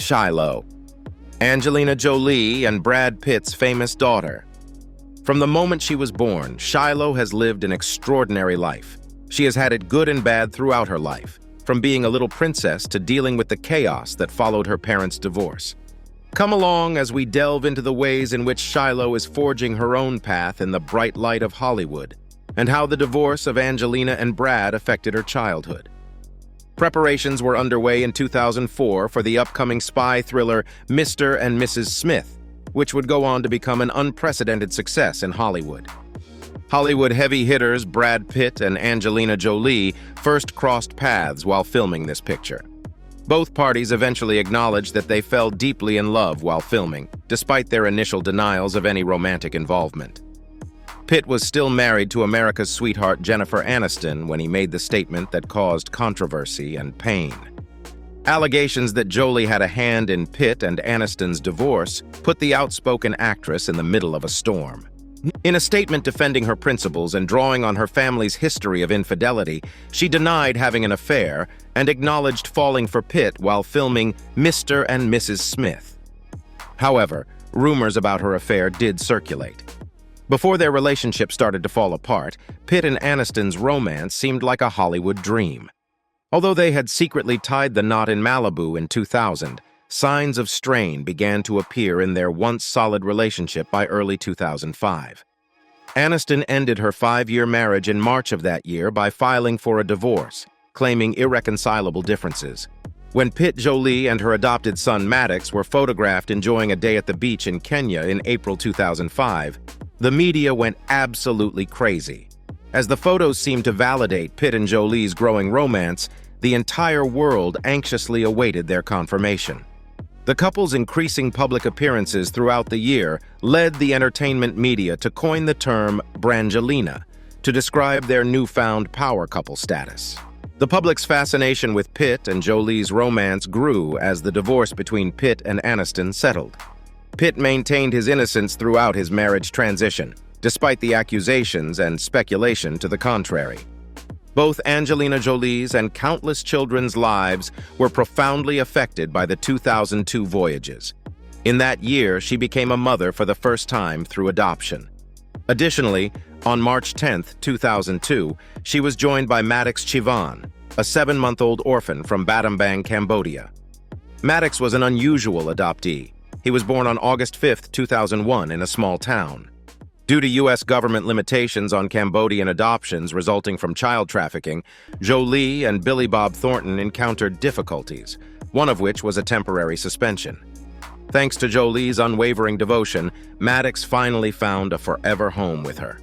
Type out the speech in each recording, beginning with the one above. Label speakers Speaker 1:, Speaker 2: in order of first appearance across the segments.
Speaker 1: Shiloh, Angelina Jolie and Brad Pitt's famous daughter. From the moment she was born, Shiloh has lived an extraordinary life. She has had it good and bad throughout her life, from being a little princess to dealing with the chaos that followed her parents' divorce. Come along as we delve into the ways in which Shiloh is forging her own path in the bright light of Hollywood, and how the divorce of Angelina and Brad affected her childhood. Preparations were underway in 2004 for the upcoming spy thriller Mr. and Mrs. Smith, which would go on to become an unprecedented success in Hollywood. Hollywood heavy hitters Brad Pitt and Angelina Jolie first crossed paths while filming this picture. Both parties eventually acknowledged that they fell deeply in love while filming, despite their initial denials of any romantic involvement. Pitt was still married to America's sweetheart Jennifer Aniston when he made the statement that caused controversy and pain. Allegations that Jolie had a hand in Pitt and Aniston's divorce put the outspoken actress in the middle of a storm. In a statement defending her principles and drawing on her family's history of infidelity, she denied having an affair and acknowledged falling for Pitt while filming Mr. and Mrs. Smith. However, rumors about her affair did circulate. Before their relationship started to fall apart, Pitt and Aniston's romance seemed like a Hollywood dream. Although they had secretly tied the knot in Malibu in 2000, signs of strain began to appear in their once solid relationship by early 2005. Aniston ended her 5-year marriage in March of that year by filing for a divorce, claiming irreconcilable differences. When Pitt Jolie and her adopted son Maddox were photographed enjoying a day at the beach in Kenya in April 2005, the media went absolutely crazy. As the photos seemed to validate Pitt and Jolie's growing romance, the entire world anxiously awaited their confirmation. The couple's increasing public appearances throughout the year led the entertainment media to coin the term Brangelina to describe their newfound power couple status. The public's fascination with Pitt and Jolie's romance grew as the divorce between Pitt and Aniston settled. Pitt maintained his innocence throughout his marriage transition, despite the accusations and speculation to the contrary. Both Angelina Jolie's and countless children's lives were profoundly affected by the 2002 voyages. In that year, she became a mother for the first time through adoption. Additionally, on March 10, 2002, she was joined by Maddox Chivan, a 7-month-old orphan from Battambang, Cambodia. Maddox was an unusual adoptee. He was born on August 5, 2001, in a small town. Due to U.S. government limitations on Cambodian adoptions resulting from child trafficking, Jolie and Billy Bob Thornton encountered difficulties, one of which was a temporary suspension. Thanks to Jolie's unwavering devotion, Maddox finally found a forever home with her.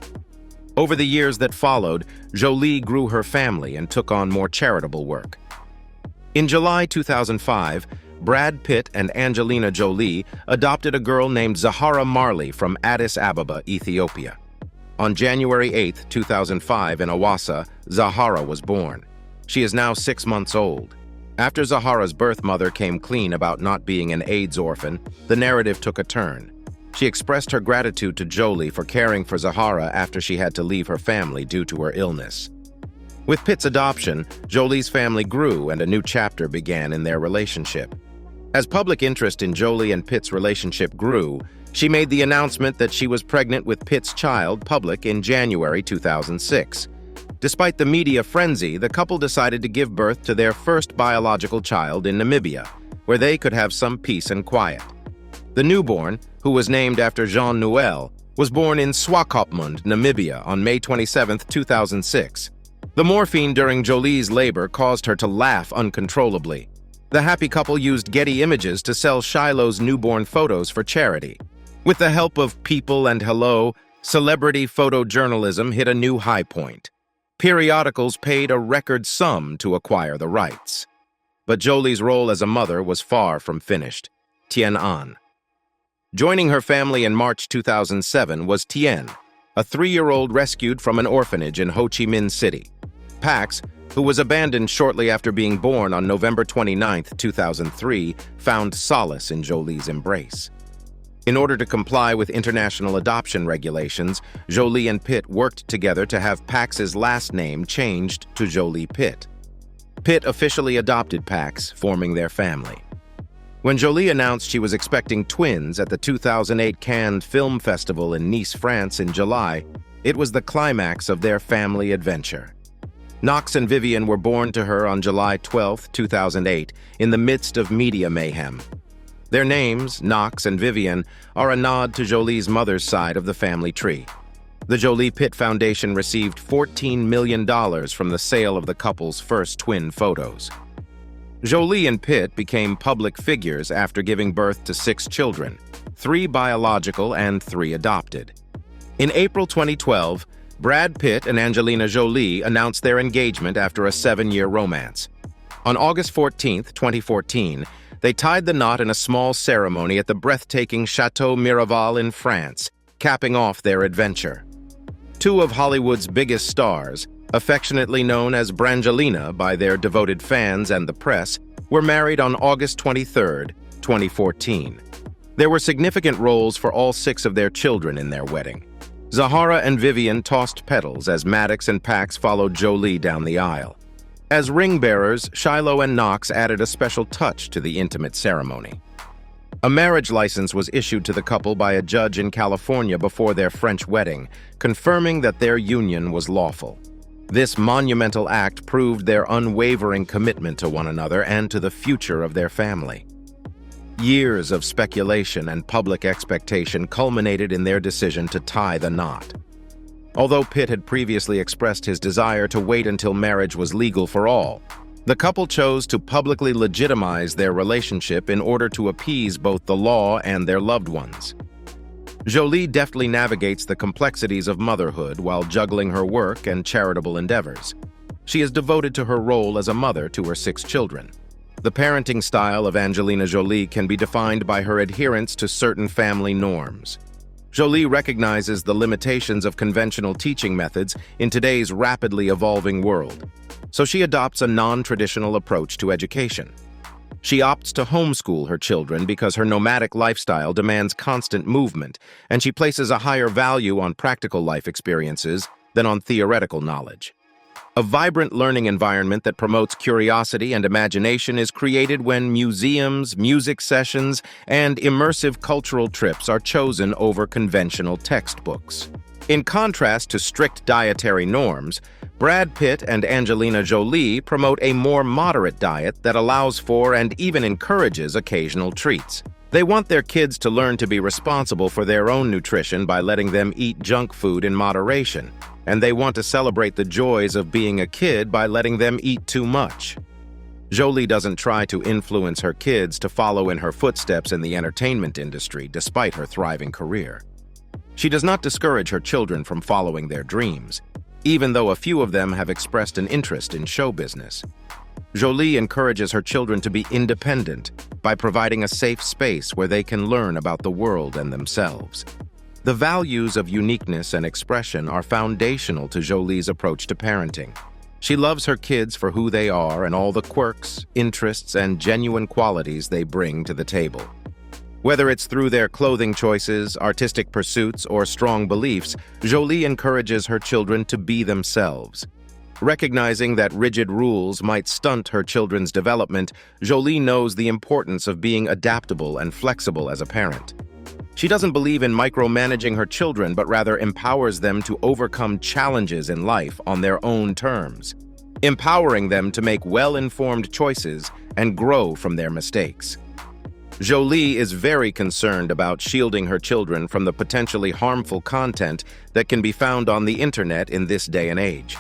Speaker 1: Over the years that followed, Jolie grew her family and took on more charitable work. In July 2005, Brad Pitt and Angelina Jolie adopted a girl named Zahara Marley from Addis Ababa, Ethiopia. On January 8, 2005, in Awassa, Zahara was born. She is now 6 months old. After Zahara's birth mother came clean about not being an AIDS orphan, the narrative took a turn. She expressed her gratitude to Jolie for caring for Zahara after she had to leave her family due to her illness. With Pitt's adoption, Jolie's family grew and a new chapter began in their relationship. As public interest in Jolie and Pitt's relationship grew, she made the announcement that she was pregnant with Pitt's child public in January 2006. Despite the media frenzy, the couple decided to give birth to their first biological child in Namibia, where they could have some peace and quiet. The newborn, who was named after Jean Nouvel, was born in Swakopmund, Namibia on May 27, 2006. The morphine during Jolie's labor caused her to laugh uncontrollably. The happy couple used Getty Images to sell Shiloh's newborn photos for charity. With the help of People and Hello, celebrity photojournalism hit a new high point. Periodicals paid a record sum to acquire the rights. But Jolie's role as a mother was far from finished. Tien An. Joining her family in March 2007 was Tien, a 3-year-old rescued from an orphanage in Ho Chi Minh City. Pax, who was abandoned shortly after being born on November 29, 2003, found solace in Jolie's embrace. In order to comply with international adoption regulations, Jolie and Pitt worked together to have Pax's last name changed to Jolie Pitt. Pitt officially adopted Pax, forming their family. When Jolie announced she was expecting twins at the 2008 Cannes Film Festival in Nice, France in July, it was the climax of their family adventure. Knox and Vivian were born to her on July 12, 2008, in the midst of media mayhem. Their names, Knox and Vivian, are a nod to Jolie's mother's side of the family tree. The Shiloh Pitt Foundation received $14 million from the sale of the couple's first twin photos. Jolie and Pitt became public figures after giving birth to 6 children, 3 biological and 3 adopted. In April 2012, Brad Pitt and Angelina Jolie announced their engagement after a 7-year romance. On August 14, 2014, they tied the knot in a small ceremony at the breathtaking Chateau Miraval in France, capping off their adventure. 2 of Hollywood's biggest stars, affectionately known as Brangelina by their devoted fans and the press, were married on August 23, 2014. There were significant roles for all 6 of their children in their wedding. Zahara and Vivian tossed petals as Maddox and Pax followed Jolie down the aisle. As ring-bearers, Shiloh and Knox added a special touch to the intimate ceremony. A marriage license was issued to the couple by a judge in California before their French wedding, confirming that their union was lawful. This monumental act proved their unwavering commitment to one another and to the future of their family. Years of speculation and public expectation culminated in their decision to tie the knot. Although Pitt had previously expressed his desire to wait until marriage was legal for all, the couple chose to publicly legitimize their relationship in order to appease both the law and their loved ones. Jolie deftly navigates the complexities of motherhood while juggling her work and charitable endeavors. She is devoted to her role as a mother to her 6 children. The parenting style of Angelina Jolie can be defined by her adherence to certain family norms. Jolie recognizes the limitations of conventional teaching methods in today's rapidly evolving world, so she adopts a non-traditional approach to education. She opts to homeschool her children because her nomadic lifestyle demands constant movement, and she places a higher value on practical life experiences than on theoretical knowledge. A vibrant learning environment that promotes curiosity and imagination is created when museums, music sessions, and immersive cultural trips are chosen over conventional textbooks. In contrast to strict dietary norms, Brad Pitt and Angelina Jolie promote a more moderate diet that allows for and even encourages occasional treats. They want their kids to learn to be responsible for their own nutrition by letting them eat junk food in moderation, and they want to celebrate the joys of being a kid by letting them eat too much. Jolie doesn't try to influence her kids to follow in her footsteps in the entertainment industry despite her thriving career. She does not discourage her children from following their dreams, even though a few of them have expressed an interest in show business. Jolie encourages her children to be independent by providing a safe space where they can learn about the world and themselves. The values of uniqueness and expression are foundational to Jolie's approach to parenting. She loves her kids for who they are and all the quirks, interests, and genuine qualities they bring to the table. Whether it's through their clothing choices, artistic pursuits, or strong beliefs, Jolie encourages her children to be themselves. Recognizing that rigid rules might stunt her children's development, Jolie knows the importance of being adaptable and flexible as a parent. She doesn't believe in micromanaging her children, but rather empowers them to overcome challenges in life on their own terms, empowering them to make well-informed choices and grow from their mistakes. Jolie is very concerned about shielding her children from the potentially harmful content that can be found on the internet in this day and age.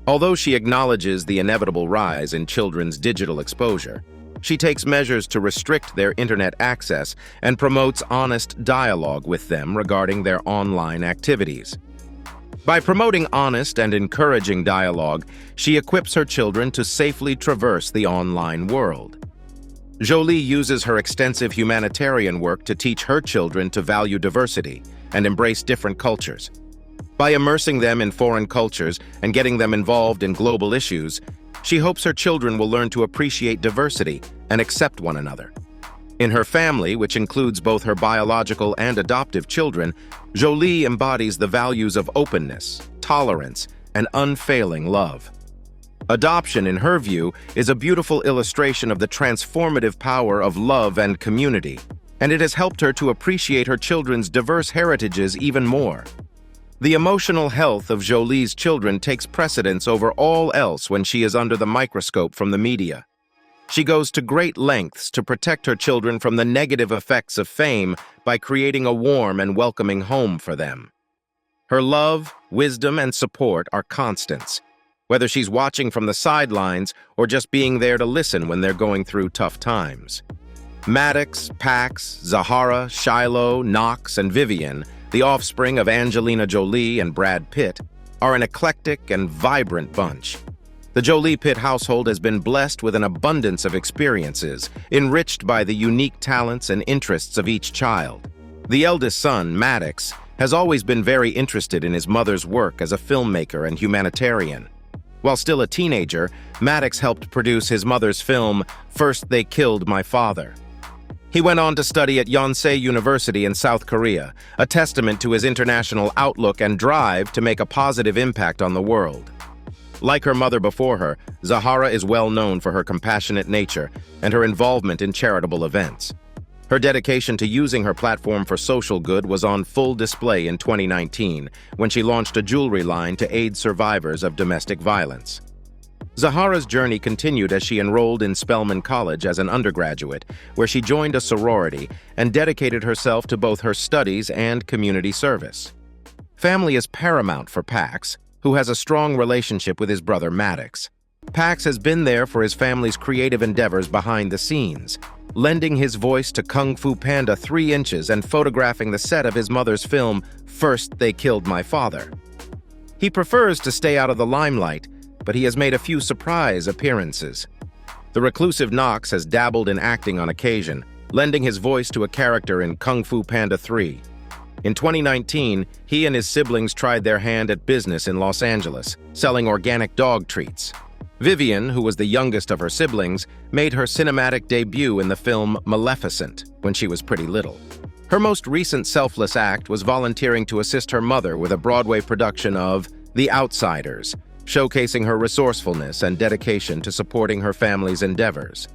Speaker 1: Although she acknowledges the inevitable rise in children's digital exposure, she takes measures to restrict their internet access and promotes honest dialogue with them regarding their online activities. By promoting honest and encouraging dialogue, she equips her children to safely traverse the online world. Jolie uses her extensive humanitarian work to teach her children to value diversity and embrace different cultures. By immersing them in foreign cultures and getting them involved in global issues, she hopes her children will learn to appreciate diversity and accept one another. In her family, which includes both her biological and adoptive children, Jolie embodies the values of openness, tolerance, and unfailing love. Adoption, in her view, is a beautiful illustration of the transformative power of love and community, and it has helped her to appreciate her children's diverse heritages even more. The emotional health of Jolie's children takes precedence over all else when she is under the microscope from the media. She goes to great lengths to protect her children from the negative effects of fame by creating a warm and welcoming home for them. Her love, wisdom, and support are constants, whether she's watching from the sidelines or just being there to listen when they're going through tough times. Maddox, Pax, Zahara, Shiloh, Knox, and Vivian, the offspring of Angelina Jolie and Brad Pitt, are an eclectic and vibrant bunch. The Jolie-Pitt household has been blessed with an abundance of experiences, enriched by the unique talents and interests of each child. The eldest son, Maddox, has always been very interested in his mother's work as a filmmaker and humanitarian. While still a teenager, Maddox helped produce his mother's film, First They Killed My Father. He went on to study at Yonsei University in South Korea, a testament to his international outlook and drive to make a positive impact on the world. Like her mother before her, Zahara is well known for her compassionate nature and her involvement in charitable events. Her dedication to using her platform for social good was on full display in 2019 when she launched a jewelry line to aid survivors of domestic violence. Zahara's journey continued as she enrolled in Spelman College as an undergraduate, where she joined a sorority and dedicated herself to both her studies and community service. Family is paramount for Pax, who has a strong relationship with his brother Maddox. Pax has been there for his family's creative endeavors behind the scenes, lending his voice to Kung Fu Panda 3 inches and photographing the set of his mother's film, First They Killed My Father. He prefers to stay out of the limelight, but he has made a few surprise appearances. The reclusive Knox has dabbled in acting on occasion, lending his voice to a character in Kung Fu Panda 3. In 2019, he and his siblings tried their hand at business in Los Angeles, selling organic dog treats. Vivian, who was the youngest of her siblings, made her cinematic debut in the film Maleficent when she was pretty little. Her most recent selfless act was volunteering to assist her mother with a Broadway production of The Outsiders, showcasing her resourcefulness and dedication to supporting her family's endeavors.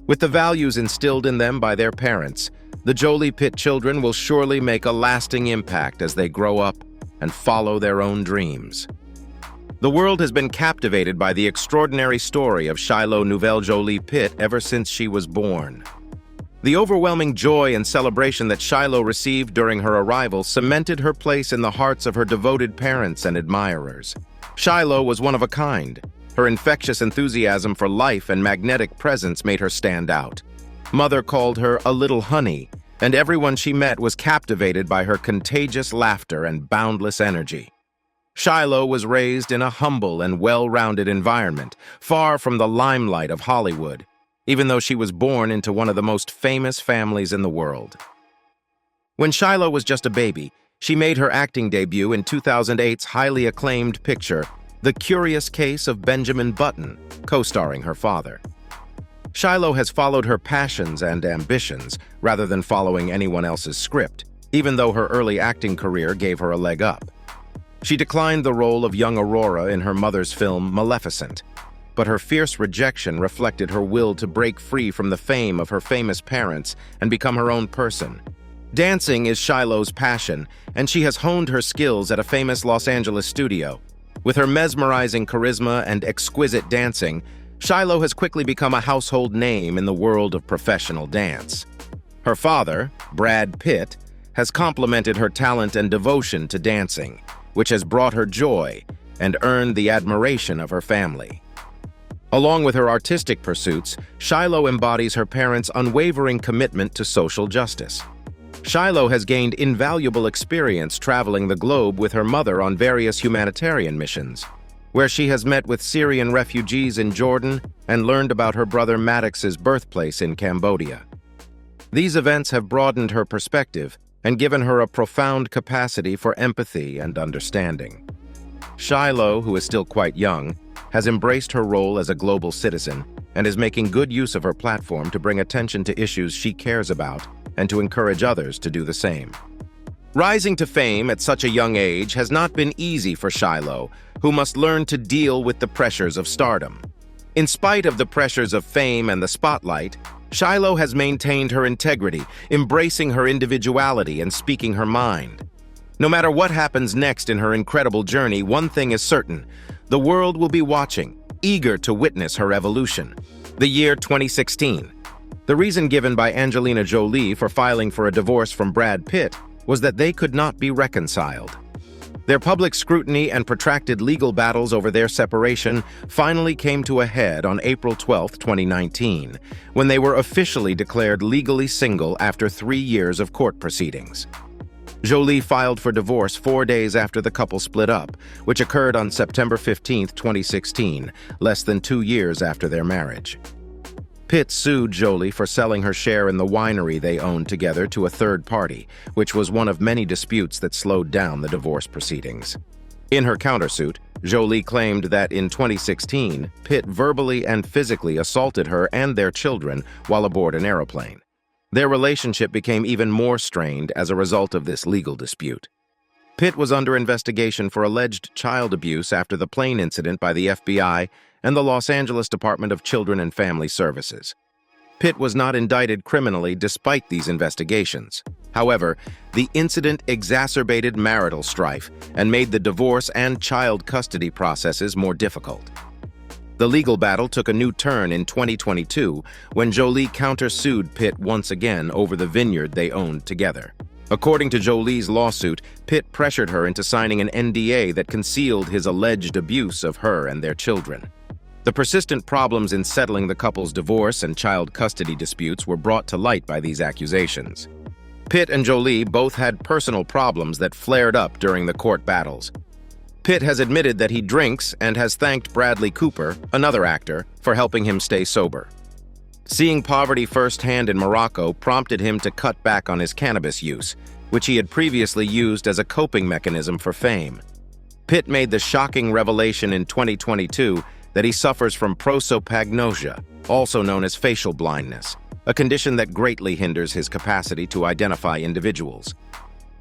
Speaker 1: With the values instilled in them by their parents, the Jolie-Pitt children will surely make a lasting impact as they grow up and follow their own dreams. The world has been captivated by the extraordinary story of Shiloh Nouvelle Jolie-Pitt ever since she was born. The overwhelming joy and celebration that Shiloh received during her arrival cemented her place in the hearts of her devoted parents and admirers. Shiloh was one of a kind. Her infectious enthusiasm for life and magnetic presence made her stand out. Mother called her a little honey, and everyone she met was captivated by her contagious laughter and boundless energy. Shiloh was raised in a humble and well-rounded environment, far from the limelight of Hollywood, even though she was born into one of the most famous families in the world. When Shiloh was just a baby, she made her acting debut in 2008's highly acclaimed picture, The Curious Case of Benjamin Button, co-starring her father. Shiloh has followed her passions and ambitions rather than following anyone else's script, even though her early acting career gave her a leg up. She declined the role of young Aurora in her mother's film Maleficent, but her fierce rejection reflected her will to break free from the fame of her famous parents and become her own person. Dancing is Shiloh's passion, and she has honed her skills at a famous Los Angeles studio. With her mesmerizing charisma and exquisite dancing, Shiloh has quickly become a household name in the world of professional dance. Her father, Brad Pitt, has complimented her talent and devotion to dancing, which has brought her joy and earned the admiration of her family. Along with her artistic pursuits, Shiloh embodies her parents' unwavering commitment to social justice. Shiloh has gained invaluable experience traveling the globe with her mother on various humanitarian missions, where she has met with Syrian refugees in Jordan and learned about her brother Maddox's birthplace in Cambodia. These events have broadened her perspective and given her a profound capacity for empathy and understanding. Shiloh, who is still quite young, has embraced her role as a global citizen and is making good use of her platform to bring attention to issues she cares about and to encourage others to do the same. Rising to fame at such a young age has not been easy for Shiloh, who must learn to deal with the pressures of stardom. In spite of the pressures of fame and the spotlight, Shiloh has maintained her integrity, embracing her individuality and speaking her mind. No matter what happens next in her incredible journey, one thing is certain: the world will be watching, eager to witness her evolution. The year 2016. The reason given by Angelina Jolie for filing for a divorce from Brad Pitt was that they could not be reconciled. Their public scrutiny and protracted legal battles over their separation finally came to a head on April 12, 2019, when they were officially declared legally single after 3 years of court proceedings. Jolie filed for divorce 4 days after the couple split up, which occurred on September 15, 2016, less than 2 years after their marriage. Pitt sued Jolie for selling her share in the winery they owned together to a third party, which was one of many disputes that slowed down the divorce proceedings. In her countersuit, Jolie claimed that in 2016, Pitt verbally and physically assaulted her and their children while aboard an airplane. Their relationship became even more strained as a result of this legal dispute. Pitt was under investigation for alleged child abuse after the plane incident by the FBI and the Los Angeles Department of Children and Family Services. Pitt was not indicted criminally despite these investigations. However, the incident exacerbated marital strife and made the divorce and child custody processes more difficult. The legal battle took a new turn in 2022 when Jolie countersued Pitt once again over the vineyard they owned together. According to Jolie's lawsuit, Pitt pressured her into signing an NDA that concealed his alleged abuse of her and their children. The persistent problems in settling the couple's divorce and child custody disputes were brought to light by these accusations. Pitt and Jolie both had personal problems that flared up during the court battles. Pitt has admitted that he drinks and has thanked Bradley Cooper, another actor, for helping him stay sober. Seeing poverty firsthand in Morocco prompted him to cut back on his cannabis use, which he had previously used as a coping mechanism for fame. Pitt made the shocking revelation in 2022 that he suffers from prosopagnosia, also known as facial blindness, a condition that greatly hinders his capacity to identify individuals.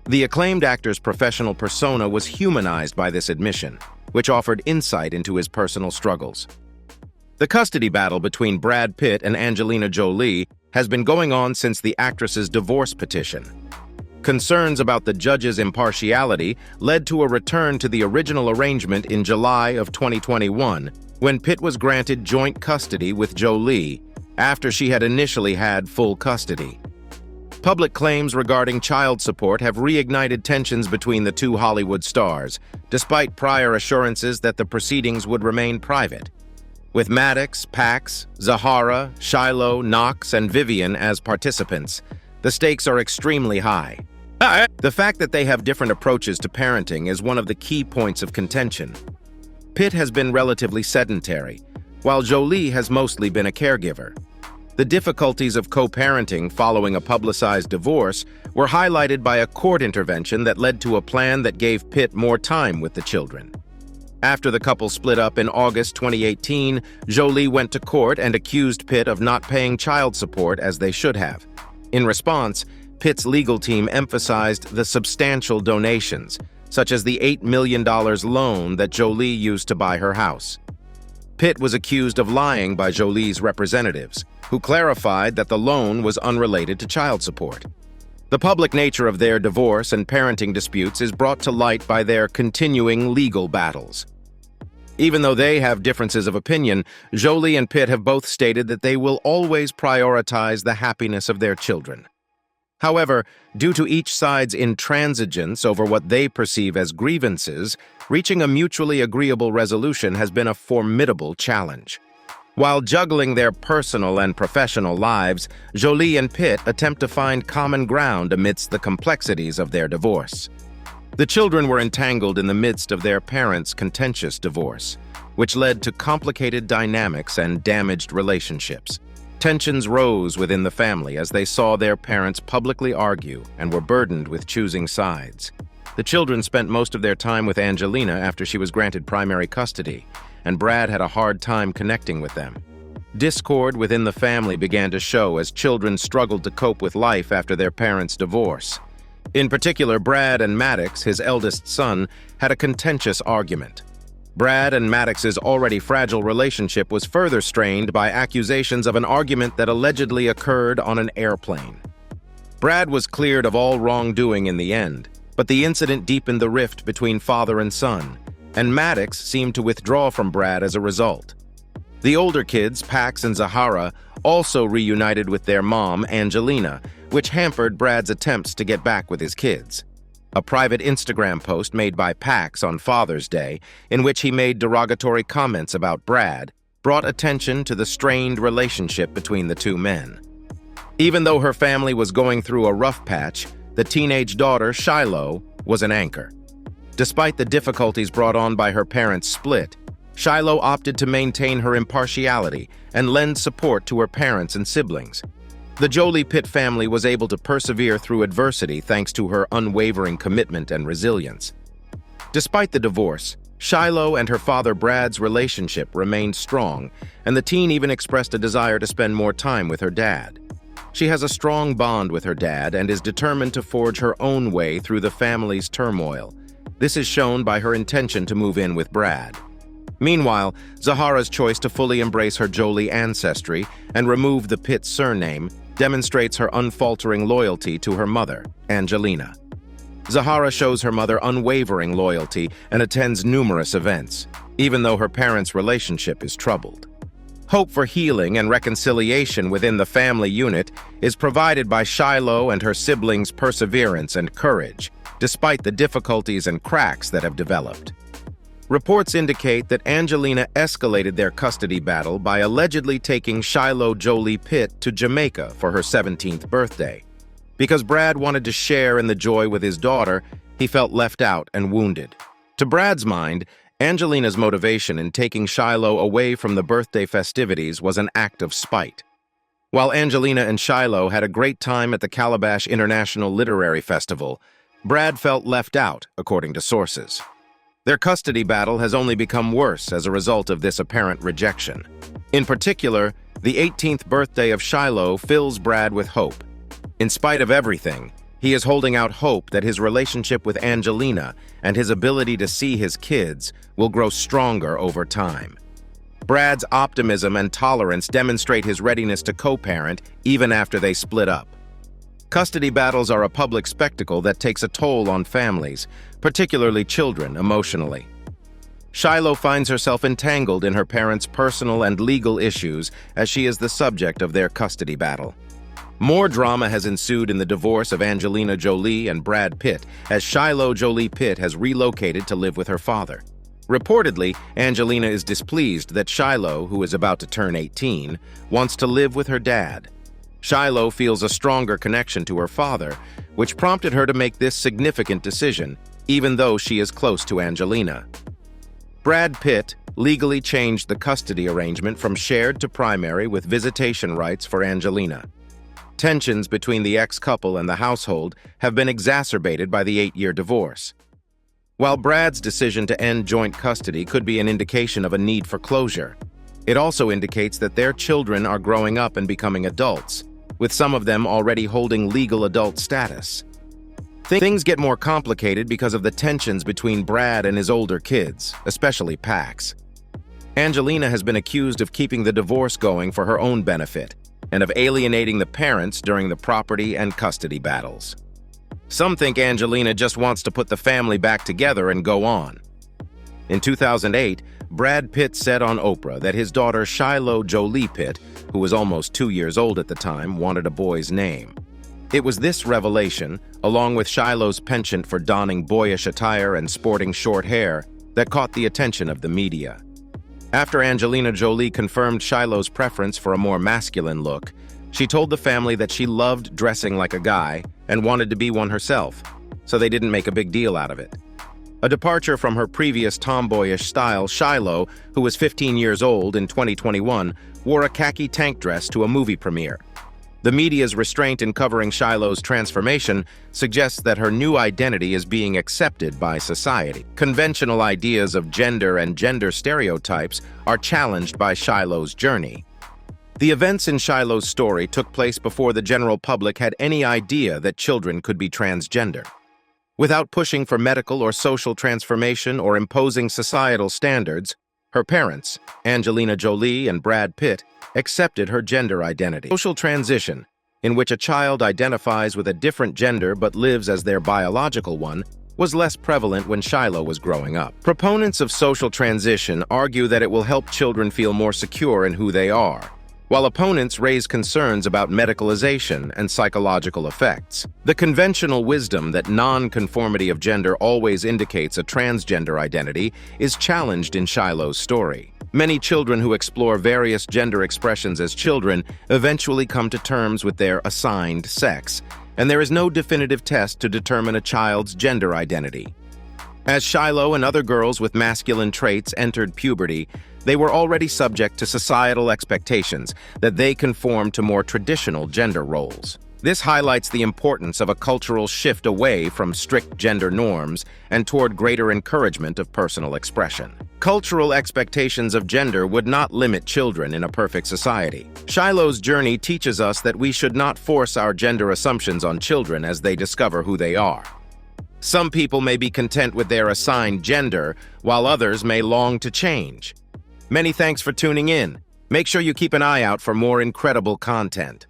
Speaker 1: The acclaimed actor's professional persona was humanized by this admission, which offered insight into his personal struggles. The custody battle between Brad Pitt and Angelina Jolie has been going on since the actress's divorce petition. Concerns about the judge's impartiality led to a return to the original arrangement in July of 2021, when Pitt was granted joint custody with Jolie after she had initially had full custody. Public claims regarding child support have reignited tensions between the two Hollywood stars, despite prior assurances that the proceedings would remain private. With Maddox, Pax, Zahara, Shiloh, Knox, and Vivian as participants, the stakes are extremely high. The fact that they have different approaches to parenting is one of the key points of contention. Pitt has been relatively sedentary, while Jolie has mostly been a caregiver. The difficulties of co-parenting following a publicized divorce were highlighted by a court intervention that led to a plan that gave Pitt more time with the children. After the couple split up in August 2018, Jolie went to court and accused Pitt of not paying child support as they should have. In response, Pitt's legal team emphasized the substantial donations, such as the $8 million loan that Jolie used to buy her house. Pitt was accused of lying by Jolie's representatives, who clarified that the loan was unrelated to child support. The public nature of their divorce and parenting disputes is brought to light by their continuing legal battles. Even though they have differences of opinion, Jolie and Pitt have both stated that they will always prioritize the happiness of their children. However, due to each side's intransigence over what they perceive as grievances, reaching a mutually agreeable resolution has been a formidable challenge. While juggling their personal and professional lives, Jolie and Pitt attempt to find common ground amidst the complexities of their divorce. The children were entangled in the midst of their parents' contentious divorce, which led to complicated dynamics and damaged relationships. Tensions rose within the family as they saw their parents publicly argue and were burdened with choosing sides. The children spent most of their time with Angelina after she was granted primary custody, and Brad had a hard time connecting with them. Discord within the family began to show as children struggled to cope with life after their parents' divorce. In particular, Brad and Maddox, his eldest son, had a contentious argument. Brad and Maddox's already fragile relationship was further strained by accusations of an argument that allegedly occurred on an airplane. Brad was cleared of all wrongdoing in the end, but the incident deepened the rift between father and son, and Maddox seemed to withdraw from Brad as a result. The older kids, Pax and Zahara, also reunited with their mom, Angelina, which hampered Brad's attempts to get back with his kids. A private Instagram post made by Pax on Father's Day, in which he made derogatory comments about Brad, brought attention to the strained relationship between the two men. Even though her family was going through a rough patch, the teenage daughter, Shiloh, was an anchor. Despite the difficulties brought on by her parents' split, Shiloh opted to maintain her impartiality and lend support to her parents and siblings. The Jolie Pitt family was able to persevere through adversity thanks to her unwavering commitment and resilience. Despite the divorce, Shiloh and her father Brad's relationship remained strong, and the teen even expressed a desire to spend more time with her dad. She has a strong bond with her dad and is determined to forge her own way through the family's turmoil. This is shown by her intention to move in with Brad. Meanwhile, Zahara's choice to fully embrace her Jolie ancestry and remove the Pitt surname demonstrates her unfaltering loyalty to her mother, Angelina. Zahara shows her mother unwavering loyalty and attends numerous events, even though her parents' relationship is troubled. Hope for healing and reconciliation within the family unit is provided by Shiloh and her siblings' perseverance and courage, despite the difficulties and cracks that have developed. Reports indicate that Angelina escalated their custody battle by allegedly taking Shiloh Jolie Pitt to Jamaica for her 17th birthday. Because Brad wanted to share in the joy with his daughter, he felt left out and wounded. To Brad's mind, Angelina's motivation in taking Shiloh away from the birthday festivities was an act of spite. While Angelina and Shiloh had a great time at the Calabash International Literary Festival, Brad felt left out, according to sources. Their custody battle has only become worse as a result of this apparent rejection. In particular, the 18th birthday of Shiloh fills Brad with hope. In spite of everything, he is holding out hope that his relationship with Angelina and his ability to see his kids will grow stronger over time. Brad's optimism and tolerance demonstrate his readiness to co-parent even after they split up. Custody battles are a public spectacle that takes a toll on families, particularly children, emotionally. Shiloh finds herself entangled in her parents' personal and legal issues as she is the subject of their custody battle. More drama has ensued in the divorce of Angelina Jolie and Brad Pitt, as Shiloh Jolie Pitt has relocated to live with her father. Reportedly, Angelina is displeased that Shiloh, who is about to turn 18, wants to live with her dad. Shiloh feels a stronger connection to her father, which prompted her to make this significant decision, even though she is close to Angelina. Brad Pitt legally changed the custody arrangement from shared to primary with visitation rights for Angelina. Tensions between the ex-couple and the household have been exacerbated by the 8-year divorce. While Brad's decision to end joint custody could be an indication of a need for closure, it also indicates that their children are growing up and becoming adults, with some of them already holding legal adult status. Things get more complicated because of the tensions between Brad and his older kids, especially Pax. Angelina has been accused of keeping the divorce going for her own benefit and of alienating the parents during the property and custody battles. Some think Angelina just wants to put the family back together and go on. In 2008, Brad Pitt said on Oprah that his daughter Shiloh Jolie Pitt, who was almost 2 years old at the time, wanted a boy's name. It was this revelation, along with Shiloh's penchant for donning boyish attire and sporting short hair, that caught the attention of the media. After Angelina Jolie confirmed Shiloh's preference for a more masculine look, she told the family that she loved dressing like a guy and wanted to be one herself, so they didn't make a big deal out of it. A departure from her previous tomboyish style, Shiloh, who was 15 years old in 2021, wore a khaki tank dress to a movie premiere. The media's restraint in covering Shiloh's transformation suggests that her new identity is being accepted by society. Conventional ideas of gender and gender stereotypes are challenged by Shiloh's journey. The events in Shiloh's story took place before the general public had any idea that children could be transgender. Without pushing for medical or social transformation or imposing societal standards, her parents, Angelina Jolie and Brad Pitt, accepted her gender identity. Social transition, in which a child identifies with a different gender but lives as their biological one, was less prevalent when Shiloh was growing up. Proponents of social transition argue that it will help children feel more secure in who they are, while opponents raise concerns about medicalization and psychological effects. The conventional wisdom that non-conformity of gender always indicates a transgender identity is challenged in Shiloh's story. Many children who explore various gender expressions as children eventually come to terms with their assigned sex, and there is no definitive test to determine a child's gender identity. As Shiloh and other girls with masculine traits entered puberty, they were already subject to societal expectations that they conform to more traditional gender roles. This highlights the importance of a cultural shift away from strict gender norms and toward greater encouragement of personal expression. Cultural expectations of gender would not limit children in a perfect society. Shiloh's journey teaches us that we should not force our gender assumptions on children as they discover who they are. Some people may be content with their assigned gender, while others may long to change. Many thanks for tuning in. Make sure you keep an eye out for more incredible content.